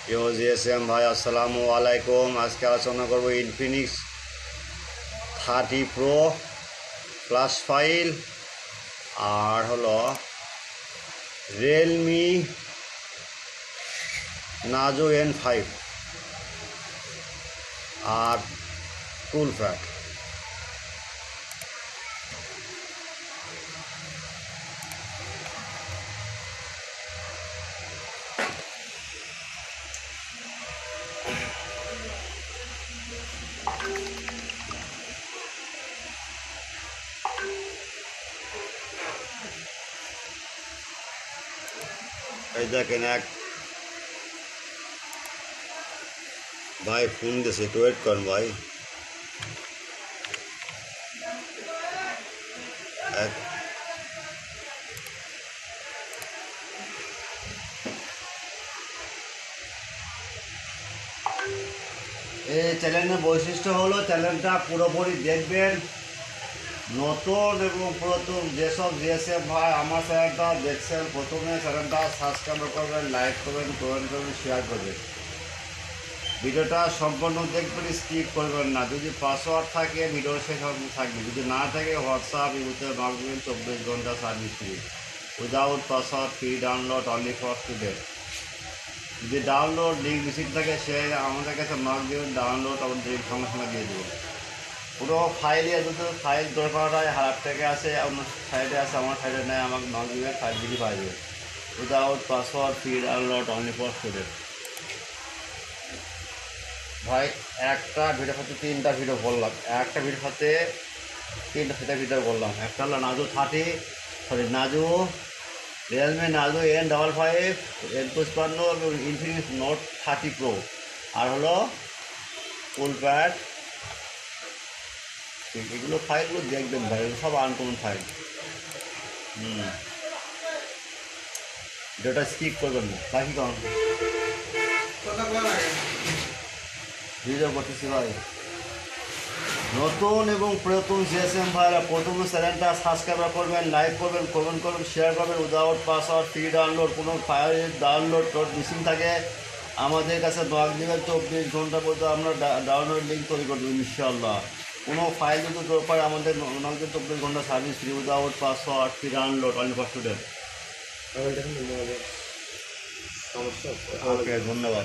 GSM ভাই আসসালামু আলাইকুম। আজকে আলোচনা করব ইনফিনিক্স 30 প্রো ফ্ল্যাশ ফাইল আর হলো রিয়েলমি নাজো N5 আর কুলপ্যাড। এই দেখেন এক ভাই ফোন দিয়েছে, একটু ওয়েট করেন ভাই। এই চ্যানেলের বৈশিষ্ট্য হলো চ্যানেলটা পুরোপুরি দেখবেন। নতুন এবং পুরাতন যেসব জিএসএম ভাই আমার চ্যানেলটা দেখছেন, প্রথমে চ্যানেলটা সাবস্ক্রাইব করবেন, লাইক করবেন, কমেন্ট করবেন, শেয়ার করবেন। ভিডিওটা সম্পূর্ণ দেখবেন, স্কিপ করবেন না। যদি পাসওয়ার্ড থাকে ভিডিওর শেষ থাকবে, যদি না থাকে হোয়াটসঅ্যাপ ইউতে নক দিবেন, 24 ঘন্টা service free, without password, free download, only for student. যদি ডাউনলোড লিঙ্ক রিসিভ থাকে সে আমাদের কাছে নক দেবেন, ডাউনলোড আমাদের সঙ্গে সঙ্গে দিয়ে দেবো। পুরো ফাইলে যদি ফাইল দরকার হয়, হারাপ থেকে আসে অন্য সাইডে আছে, আমার সাইডে নেয়, আমাকে নক দিবে, ফাইল দিতে পারবে, without password, free download, only for student. ভাই একটা ভিডিও সাথে 3টা ভিডিও বললাম, একটা ভিডিও সাথে 3টা ভিডিও বললাম। একটা হলো নাজো রিয়েলমি নাজো N55 N55 এবং ইনফিনিক্স নোট 30 প্রো, আর হলো কুলপ্যাড। এগুলো ফাইলগুলো দেখবেন ভাই, এগুলো সব আনকমন ফাইল। ভিডিওটা স্কিপ করবেন না। বাকি কম ভিডিও করতেছি ভাই। নতুন এবং পুরাতন জিএসএম ভাইরা প্রথমে চ্যানেলটা সাবস্ক্রাইব করবেন, লাইক করবেন, কমেন্ট করবেন, শেয়ার করবেন, উইদাউট পাসওয়ার্ড, ফ্রি ডাউনলোড। কোনো ফাইল ডাউনলোড মিসিং থাকে আমাদের কাছে নক দেবেন, 24 ঘন্টার মধ্যে আমরা ডাউনলোড লিঙ্ক তৈরি করে দেবো ইনশাআল্লাহ। কোনো ফাইল যদি দরকার আমাদের নক দেবেন, 24 ঘন্টা service free, without password, free download, only for student. Okay, ধন্যবাদ।